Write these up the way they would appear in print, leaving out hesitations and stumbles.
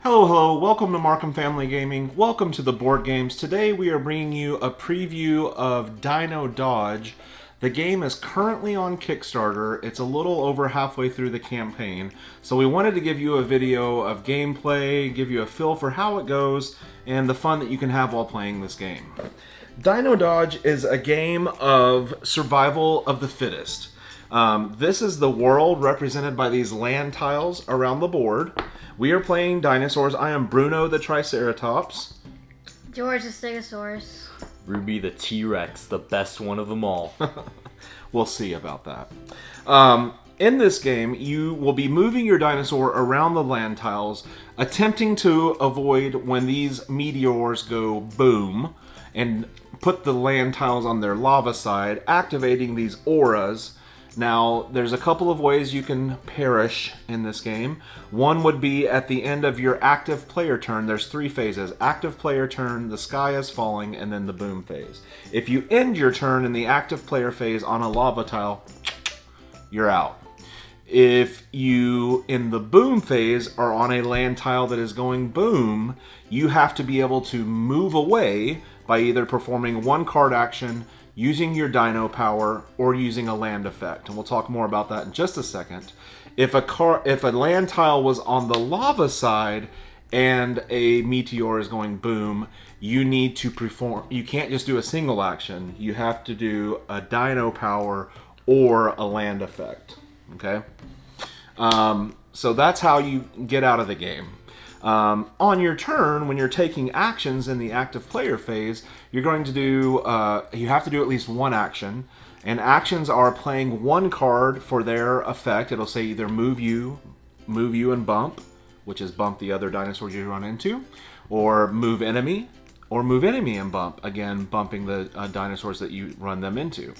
Hello, hello, welcome to marcumfamilygaming. Welcome to the board games. Today we are bringing you a preview of Dino Dodge. The game is currently on Kickstarter. It's a little over halfway through the campaign. So we wanted to give you a video of gameplay, give you a feel for how it goes, and the fun that you can have while playing this game. Dino Dodge is a game of survival of the fittest. This is the world represented by these land tiles around the board. We are playing dinosaurs. I am Bruno the Triceratops. George the Stegosaurus. Ruby the T-Rex, the best one of them all. We'll see about that. In this game, you will be moving your dinosaur around the land tiles, attempting to avoid when these meteors go boom and put the land tiles on their lava side, activating these auras. Now, there's a couple of ways you can perish in this game. One would be at the end of your active player turn. There's three phases. Active player turn, the sky is falling, and then the boom phase. If you end your turn in the active player phase on a lava tile, you're out. If you, in the boom phase, are on a land tile that is going boom, you have to be able to move away by either performing one card action, using your dino power, or using a land effect. And we'll talk more about that in just a second. If a land tile was on the lava side and a meteor is going boom, you need to perform, you can't just do a single action. You have to do a dino power or a land effect. Okay? So that's how you get out of the game. On your turn, when you're taking actions in the active player phase, you're going to do, you have to do at least one action. And actions are playing one card for their effect. It'll say either move you and bump, which is bump the other dinosaurs you run into, or move enemy and bump, again, bumping the dinosaurs that you run them into.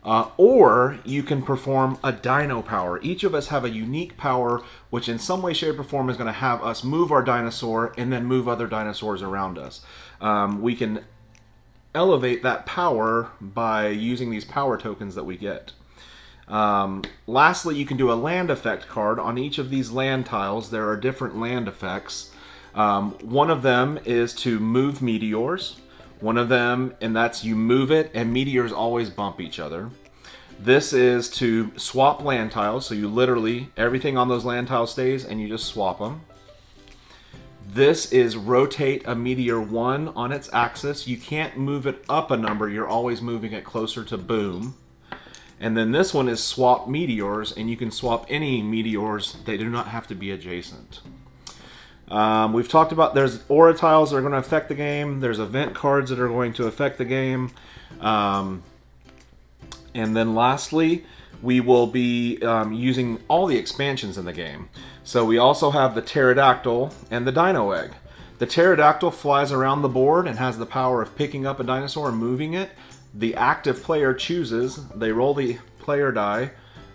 Or you can perform a dino power. Each of us have a unique power which in some way, shape, or form is going to have us move our dinosaur and then move other dinosaurs around us. We can elevate that power by using these power tokens that we get. Lastly, you can do a land effect card. On each of these land tiles, there are different land effects. One of them is to move meteors. One of them, and that's you move it, and meteors always bump each other. This is to swap land tiles, so you literally, everything on those land tiles stays, and you just swap them. This is rotate a meteor 1 on its axis. You can't move it up a number, you're always moving it closer to boom. And then this one is swap meteors, and you can swap any meteors. They do not have to be adjacent. We've talked about there's aura tiles that are going to affect the game. There's event cards that are going to affect the game. And then lastly, we will be using all the expansions in the game. So we also have the pterodactyl and the dino egg. The pterodactyl flies around the board and has the power of picking up a dinosaur and moving it. The active player chooses, they roll the player die,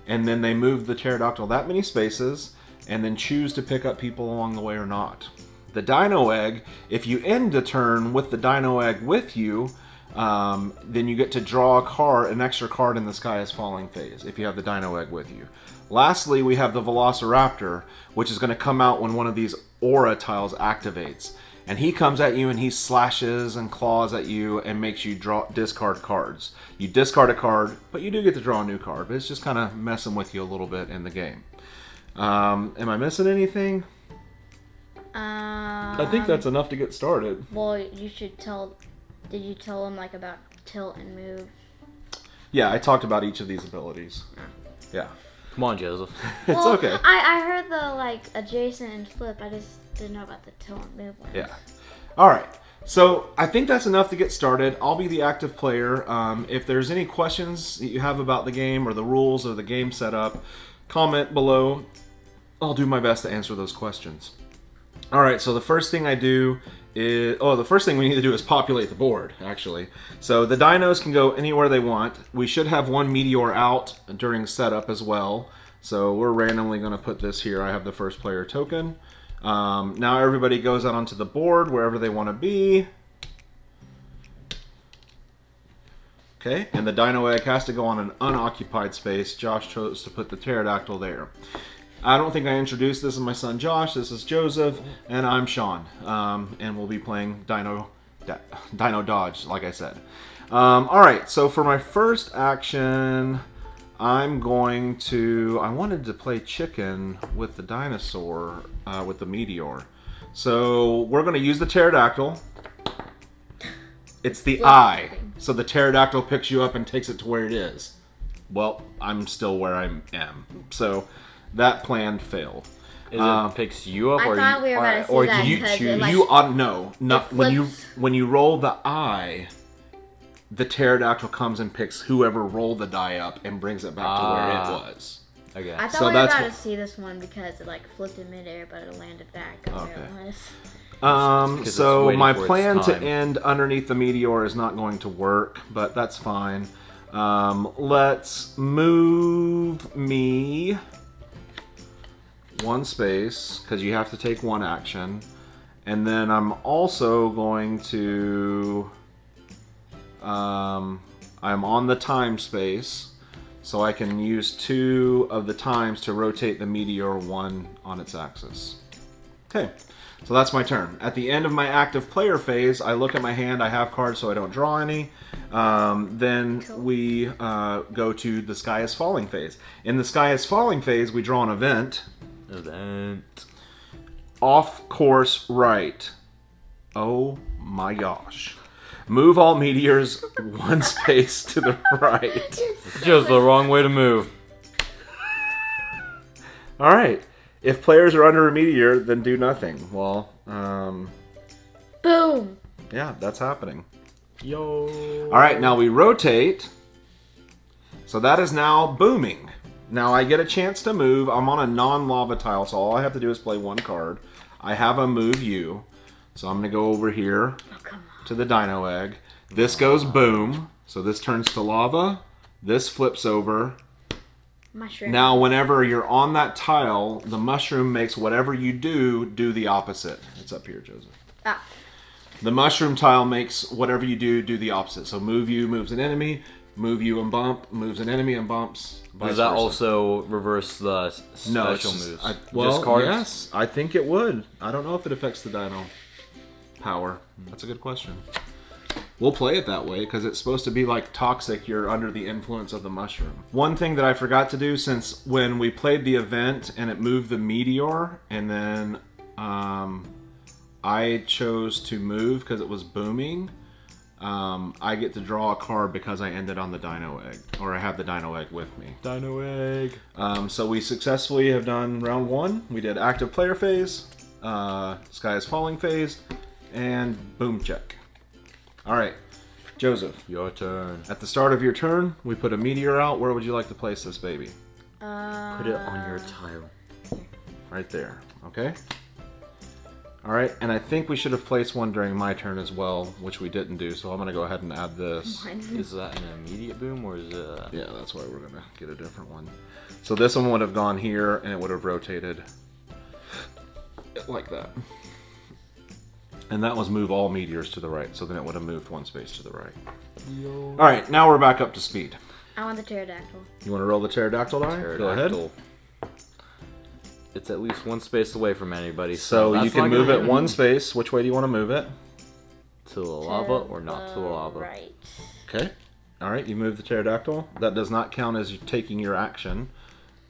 and then they move the pterodactyl that many spaces, and then choose to pick up people along the way or not. The dino egg, if you end the turn with the dino egg with you, then you get to draw a card, an extra card in the sky is falling phase, if you have the dino egg with you. Lastly, we have the velociraptor, which is going to come out when one of these aura tiles activates. And he comes at you and he slashes and claws at you and makes you discard cards. You discard a card, but you do get to draw a new card. But it's just kind of messing with you a little bit in the game. Am I missing anything? I think that's enough to get started. Well, you should tell. Did you tell them like about tilt and move? Yeah, I talked about each of these abilities. Yeah. Come on, Joseph. It's well, okay. I heard the like adjacent and flip. I just didn't know about the tilt and move ones. Yeah. All right. So I think that's enough to get started. I'll be the active player. If there's any questions that you have about the game or the rules or the game setup, comment below. I'll do my best to answer those questions. All right, so the first thing I do is, the first thing we need to do is populate the board, actually. So the dinos can go anywhere they want. We should have one meteor out during setup as well. So we're randomly going to put this here. I have the first player token. Now everybody goes out onto the board wherever they want to be. Okay, and the dino egg has to go on an unoccupied space. Josh chose to put the pterodactyl there. I don't think I introduced this is my son Josh. This is Joseph, and I'm Sean. And we'll be playing Dino Dodge, like I said. All right, so for my first action, I'm going to... I wanted to play chicken with the dinosaur, with the meteor. So we're going to use the pterodactyl. It's the eye. So the pterodactyl picks you up and takes it to where it is. Well, I'm still where I am. So that plan failed. It picks you up, I or thought you, we were about to see or that you because it, choose? like- You no, not when you roll the eye, the pterodactyl comes and picks whoever rolled the die up and brings it back to where it was. Okay. I thought So we were that's about what- to see this one because it like flipped in midair, but it landed back where Okay. it was. it's So waiting my for its plan to time. end underneath the meteor is not going to work, but that's fine. Let's move me one space, because you have to take one action. And then I'm also going to... I'm on the time space, so I can use 2 of the times to rotate the meteor 1 on its axis. Okay, so that's my turn. At the end of my active player phase, I look at my hand. I have cards, so I don't draw any. Then we go to the Sky is Falling phase. In the Sky is Falling phase, we draw an event. Event. Off course right. Oh my gosh. Move all meteors 1 space to the right. Just the wrong way to move. All right. If players are under a meteor, then do nothing. Well, Boom! yeah, that's happening. Yo. All right, now we rotate. So that is now booming. Now I get a chance to move. I'm on a non-lava tile, so all I have to do is play 1 card. I have a move you. So I'm going to go over here to the dino egg. This goes boom. So this turns to lava. This flips over. Mushroom. Now whenever you're on that tile, the mushroom makes whatever you do the opposite. It's up here, Joseph. Ah. The mushroom tile makes whatever you do the opposite. So move you moves an enemy, move you and bump, moves an enemy and bumps. Does that also reverse the special No, it's moves? well, Just cards? yes, I think it would. I don't know if it affects the dino power. That's a good question. We'll play it that way because it's supposed to be like toxic. You're under the influence of the mushroom. One thing that I forgot to do, since when we played the event and it moved the meteor, and then I chose to move because it was booming, I get to draw a card because I ended on the dino egg, or I have the dino egg with me. Dino egg. So we successfully have done round 1. We did active player phase, Sky is Falling phase, and boom check. All right, Joseph. Your turn. At the start of your turn, we put a meteor out. Where would you like to place this baby? Put it on your tile. Right there. Okay. All right, and I think we should have placed one during my turn as well, which we didn't do. So I'm gonna go ahead and add this. Is that an immediate boom, or is it? Yeah, that's why we're gonna get a different one. So this one would have gone here, and it would have rotated like that. And that was move all meteors to the right, so then it would have moved 1 space to the right. Yo. All right, now we're back up to speed. I want the pterodactyl. You want to roll the pterodactyl die? Go ahead. Pterodactyl. It's at least 1 space away from anybody. So you that's can not move gonna it happen. 1 space. Which way do you want to move it? To the lava or not to the lava? Right. Okay. All right, you move the pterodactyl. That does not count as you taking your action.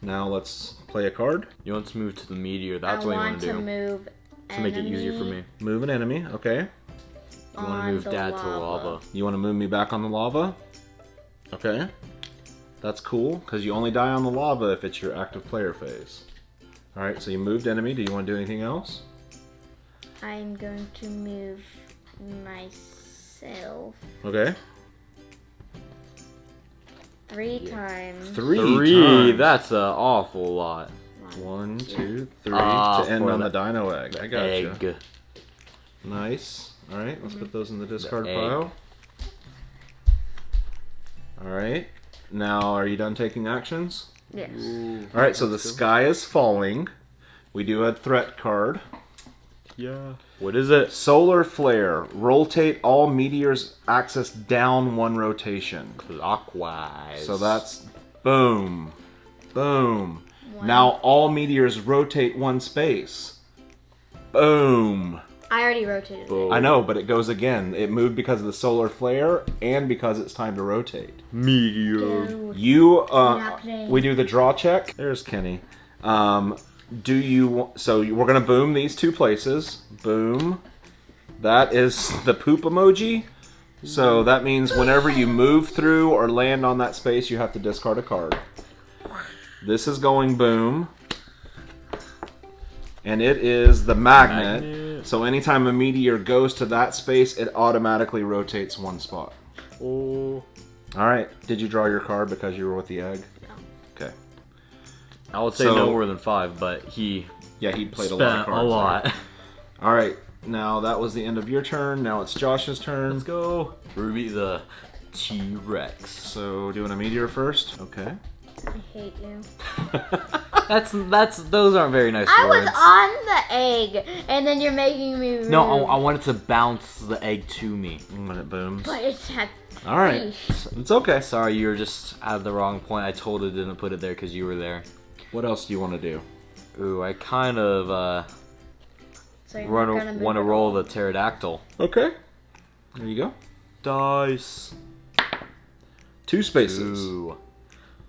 Now let's play a card. You want to move to the meteor. That's I what you want want to to do. move To make it easier for me. Move an enemy. Okay. You want to move Dad to the lava. You want to move me back on the lava? Okay. That's cool, because you only die on the lava if it's your active player phase. Alright, so you moved enemy. Do you want to do anything else? I'm going to move myself Okay. 3 times. 3 times. That's an awful lot. 1, 2, 3 Ah, to end for on the the dino egg. I got you. Egg. Nice. Alright, let's put those in the discard egg. pile. Alright. Now, are you done taking actions? Yes. Alright, so the sky is falling. We do a threat card. Yeah. What is it? Solar flare. Rotate all meteors' axis down 1 rotation. Clockwise. So that's boom. Boom. one. Now all meteors rotate one space. Boom. I already rotated it. I know, but it goes again. It moved because of the solar flare and because it's time to rotate. Meteor. Dude. We do the draw check. There's Kenny. So we're gonna boom these 2 places. Boom. That is the poop emoji. So that means whenever you move through or land on that space, you have to discard a card. This is going boom. And it is the magnet. So anytime a meteor goes to that space, it automatically rotates 1 spot. Oh. Alright, did you draw your card because you were with the egg? No. Okay. I would say So- no more than 5, but he played a lot of spent cards. a lot. Alright, now that was the end of your turn. Now it's Josh's turn. Let's go. Ruby the T-Rex. So doing a meteor first. Okay. I hate you. Those aren't very nice I words. was on the egg, and then you're making me rude. No, I wanted to bounce the egg to me. When it booms. But it's had Alright. fish. It's okay. Sorry, you were just at the wrong point. I totally didn't put it there because you were there. What else do you want to do? Ooh, I kind of So you're not gonna move want to it roll all. the pterodactyl. Okay. There you go. Dice. 2 spaces. Ooh.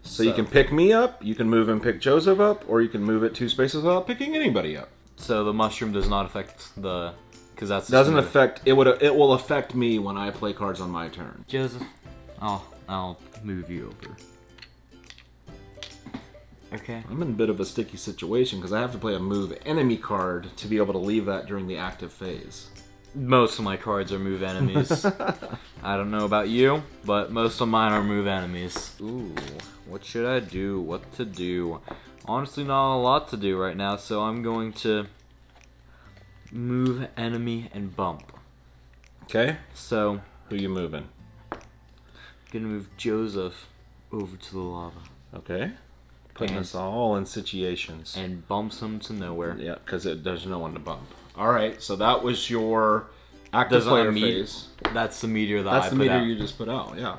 So you can pick me up, you can move and pick Joseph up, or you can move it 2 spaces without picking anybody up. So the mushroom does not affect the, because that's Doesn't affect it. It will affect me when I play cards on my turn. Joseph. I'll move you over. Okay. I'm in a bit of a sticky situation because I have to play a move enemy card to be able to leave that during the active phase. Most of my cards are move enemies. I don't know about you, but most of mine are move enemies. Ooh, what should I do? What to do? Honestly, not a lot to do right now, so I'm going to move enemy and bump. Okay. So, Who you moving? I'm gonna move Joseph over to the lava Okay. Putting And- us all in situations. and bumps him to nowhere. Yeah, because there's no one to bump. All right, so that was your active Doesn't player a meet- phase. That's the meteor that That's I the put meteor out. you just put out, yeah.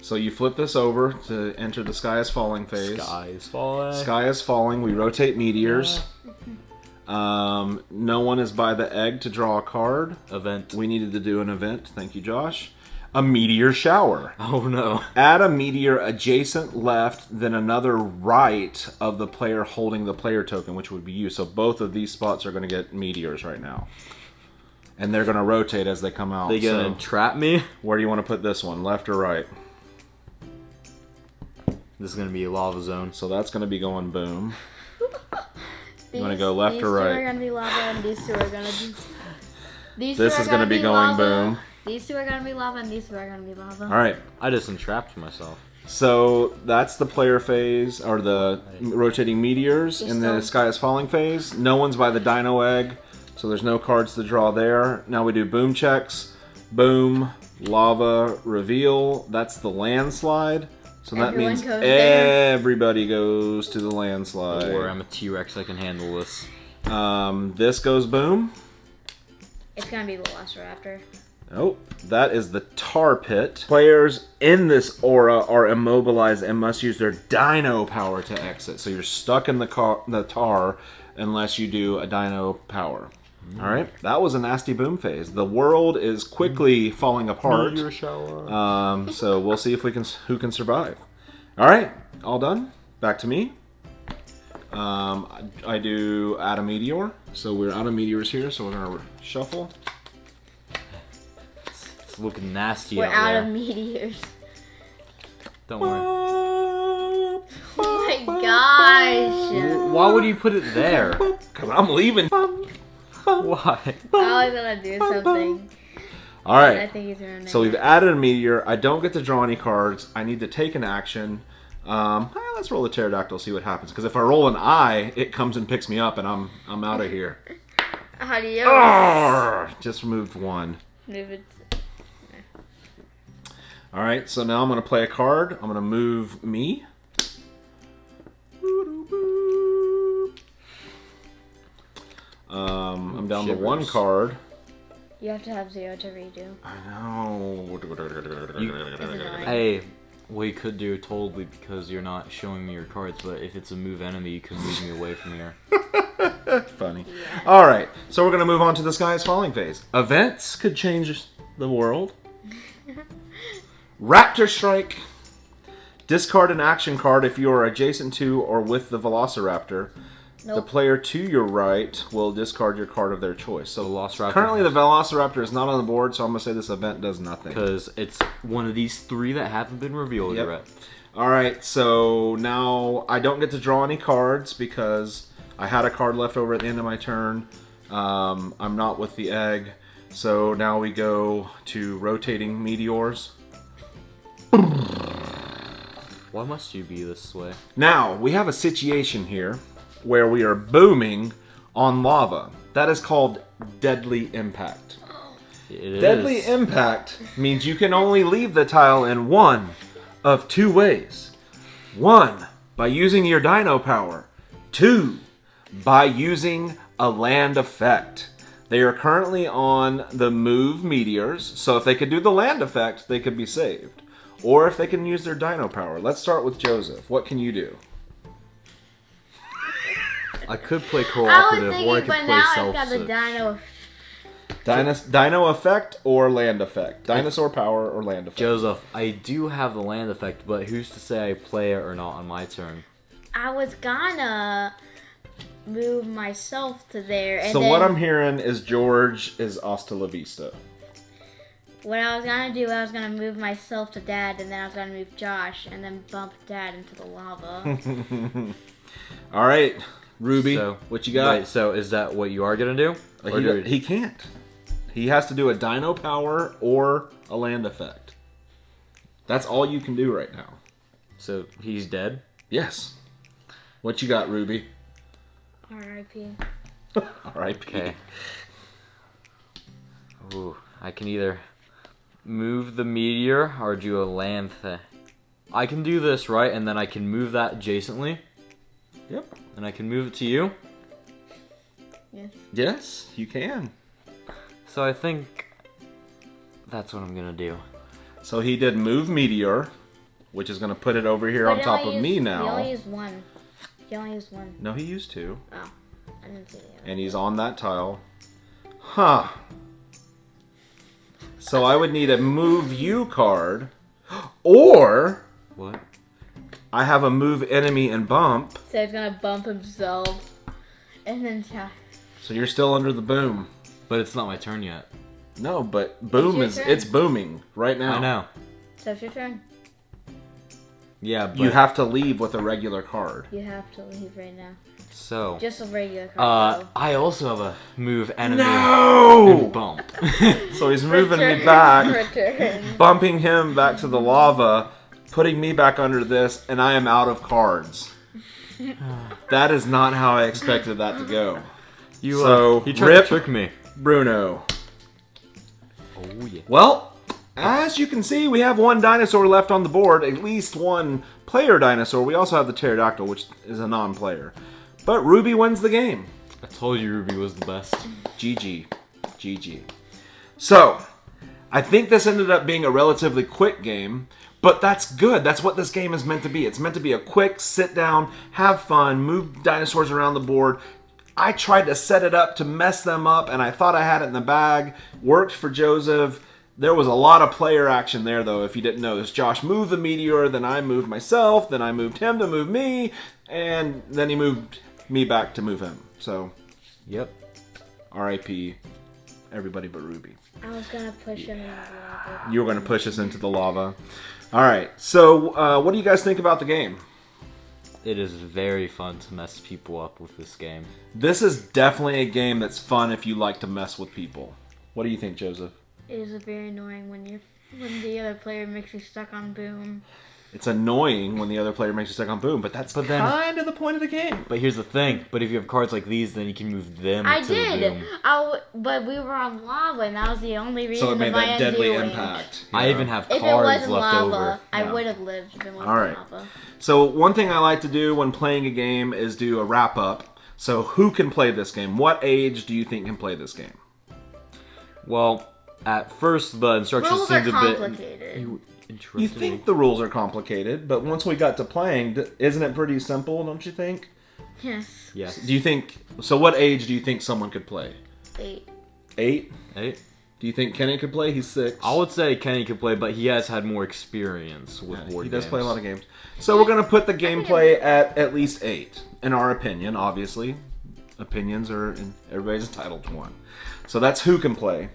So you flip this over to enter the sky is falling phase. Sky is falling. Sky is falling. We rotate meteors. No one is by the egg to draw a card. Event. We needed to do an event. Thank you, Josh. A meteor shower. Oh no. Add a meteor adjacent left, then another right of the player holding the player token, which would be you. So both of these spots are going to get meteors right now. And they're going to rotate as they come out. They gonna So trap me? where do you want to put this one? Left or right? This is gonna be a lava zone. So that's going to be going boom. These, wanna go left or These right? two are gonna be lava, and these two are gonna be. These This two are is gonna be going lava. boom. These two are gonna be lava, and these two are gonna be lava. All right. I just entrapped myself. So that's the player phase, or the rotating meteors in the sky is falling phase. No one's by the dino egg, so there's no cards to draw there. Now we do boom checks. Boom, lava, reveal. That's the landslide. So that Everyone means goes there. everybody goes to the landslide. Or I'm a T-Rex, I can handle this. This goes boom. It's gonna be Velociraptor. Nope, that is the tar pit. Players in this aura are immobilized and must use their dino power to exit. So you're stuck in the tar unless you do a dino power. All right, that was a nasty boom phase. The world is quickly falling apart. Meteor shower. So we'll see if who can survive. All right, all done. Back to me. I do add a meteor. So we're out of meteors here. So we're gonna shuffle. It's looking nasty We're out out there. of meteors. Don't worry. Oh my gosh! Why would you put it there? Cause I'm leaving. Why? I was gonna do something. All And I right. think he's gonna. So we've added a meteor. I don't get to draw any cards. I need to take an action. Let's roll the pterodactyl, see what happens. Because if I roll an eye, it comes and picks me up, and I'm out of here. How do you Just removed one. move it? All right. So now I'm gonna play a card. I'm gonna move me. I'm down to one Shivers. card. You have to have 0 to redo. I know. Hey, What you could do totally, because you're not showing me your cards, but if it's a move enemy, you can move me away from here. Funny. Yeah. All right, so we're going to move on to the sky is falling phase. Events could change the world. Raptor Strike. Discard an action card if you are adjacent to or with the Velociraptor. Nope. The player to your right will discard your card of their choice. So currently the Velociraptor is not on the board, so I'm going to say this event does nothing. Because it's one of these 3 that haven't been revealed yet. All right, so now I don't get to draw any cards because I had a card left over at the end of my turn. I'm not with the egg. So now we go to rotating meteors. Why must you be this way? Now, we have a situation here where we are booming on lava. That is called deadly impact. Deadly impact means you can only leave the tile in one of 2 ways. 1, by using your dino power. 2, by using a land effect. They are currently on the move meteors, so if they could do the land effect, they could be saved. Or if they can use their dino power. Let's start with Joseph. What can you do? I could play cooperative, or I could play I've got the dino effect or land effect. Dinosaur power or land effect. Joseph, I do have the land effect, but who's to say I play it or not on my turn? I was gonna move myself to there. And so what I'm hearing is George is hasta la vista. What I was gonna do, I was gonna move myself to Dad, and then I was gonna move Josh, and then bump Dad into the lava. All right, Ruby, so, what you got? Wait, so is that what you are gonna do? He can't. He has to do a dino power or a land effect. That's all you can do right now. So he's dead? Yes. What you got, Ruby? R.I.P. R.I.P. Okay. Ooh, I can either move the meteor or do a land thing. I can do this, right? And then I can move that adjacently. Yep. And I can move it to you. Yes. Yes, you can. So I think that's what I'm gonna do. So he did move meteor, which is gonna put it over here on top of me now. He only used 1. He only used 1. No, he used 2. Oh, I didn't see the other. And he's on that tile. Huh. So I would need a move you card, or What? I have a move enemy and bump. So he's gonna bump himself, and then So you're still under the boom. But it's not my turn yet. No, but boom it's booming right now. I know. So it's your turn. Yeah, but You have to leave with a regular card. You have to leave right now. so Just a regular card. I also have a move enemy No! and bump. So he's moving me back, Return. bumping him back to the lava, putting me back under this, and I am out of cards. That is not how I expected that to go. You tried rip to trick me. Bruno. Oh yeah. Well, as you can see, we have 1 dinosaur left on the board, at least 1 player dinosaur. We also have the pterodactyl, which is a non-player. But Ruby wins the game. I told you Ruby was the best. GG. GG. So, I think this ended up being a relatively quick game, but that's good. That's what this game is meant to be. It's meant to be a quick sit down, have fun, move dinosaurs around the board. I tried to set it up to mess them up, and I thought I had it in the bag. Worked for Joseph. There was a lot of player action there, though, if you didn't notice. Josh moved the meteor, then I moved myself, then I moved him to move me, and then he moved me back to move him. So, Yep. R.I.P. everybody but Ruby. I was gonna push him into the lava. You were going to push us into the lava. All right, so what do you guys think about the game? It is very fun to mess people up with this game. This is definitely a game that's fun if you like to mess with people. What do you think, Joseph? It is very annoying when the other player makes you stuck on boom. It's annoying when the other player makes you stuck on boom, but that's kind of the point of the game. But here's the thing. But if you have cards like these, then you can move them I to did. the boom. But we were on lava, and that was the only reason So it made of my that deadly undoing. impact. I Yeah. even have If it cards wasn't left lava, over. I Yeah. would have lived if it wasn't All right. lava. So one thing I like to do when playing a game is do a wrap up. So who can play this game? What age do you think can play this game? Well, at first the instructions Rules are seemed a bit complicated. You interesting. think the rules are complicated, but once we got to playing, isn't it pretty simple, don't you think? Yes. Yes. Do you think, so what age do you think someone could play? 8. 8? 8? Do you think Kenny could play? He's 6. I would say Kenny could play, but he has had more experience with board He does games. play a lot of games. So we're going to put the gameplay at least 8, in our opinion, obviously. Opinions are, everybody's entitled to one. So that's who can play.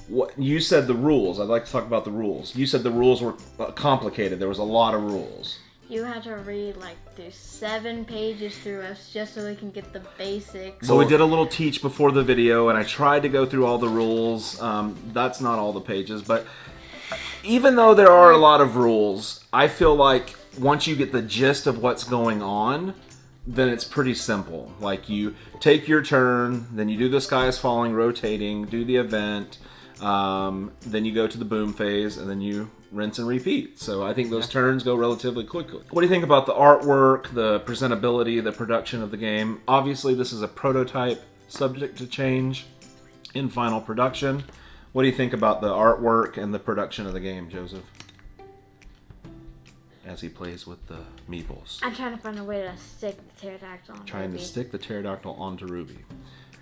What you said the rules. I'd like to talk about the rules. You said the rules were complicated. There was a lot of rules. You had to read like through 7 pages through us just so we can get the basics. So we did a little teach before the video, and I tried to go through all the rules. That's not all the pages, but even though there are a lot of rules, I feel like once you get the gist of what's going on, then it's pretty simple. Like you take your turn, then you do the sky is falling, rotating, do the event, then you go to the boom phase, and then you rinse and repeat. So I think those turns go relatively quickly. What do you think about the artwork, the presentability, the production of the game? Obviously, this is a prototype subject to change in final production. What do you think about the artwork and the production of the game, Joseph? As he plays with the meeples. I'm trying to find a way to stick the pterodactyl on Trying Ruby. to stick the pterodactyl onto Ruby.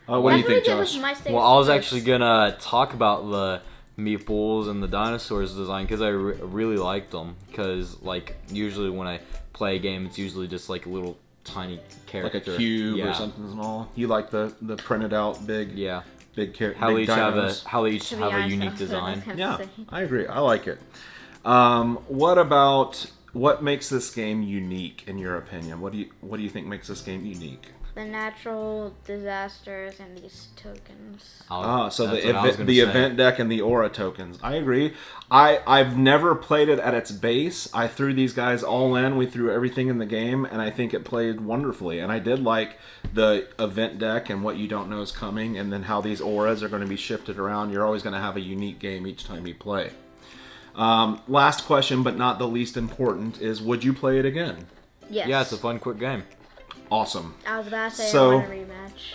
What do you think, Josh? Well, I was actually gonna talk about the meeples and the dinosaurs design because I really liked them. Because like usually when I play a game, it's usually just like a little tiny character, Like a cube or something small. You like the printed out big character. How they each have a unique design. Yeah, I agree. I like it. What makes this game unique in your opinion? What do you think makes this game unique? The natural disasters and these tokens. So the event deck and the aura tokens. I agree. I've never played it at its base. I threw these guys all in. We threw everything in the game, and I think it played wonderfully. And I did like the event deck and what you don't know is coming, and then how these auras are going to be shifted around. You're always going to have a unique game each time you play. Last question, but not the least important, is would you play it again? Yes. Yeah, it's a fun, quick game. Awesome. I was about to say So, I want a rematch.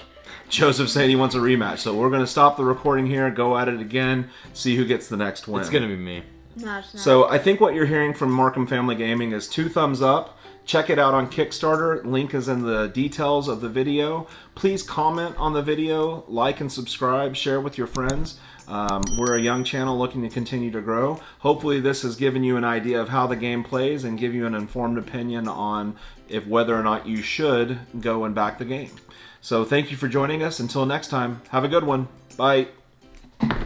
Joseph saying he wants a rematch. So we're going to stop the recording here, go at it again, see who gets the next win. It's going to be me. No, it's not. So I think what you're hearing from Markham Family Gaming is 2 thumbs up. Check it out on Kickstarter. Link is in the details of the video. Please comment on the video, like and subscribe, share with your friends. We're a young channel looking to continue to grow. Hopefully this has given you an idea of how the game plays and give you an informed opinion on whether or not you should go and back the game. So thank you for joining us. Until next time, have a good one. Bye.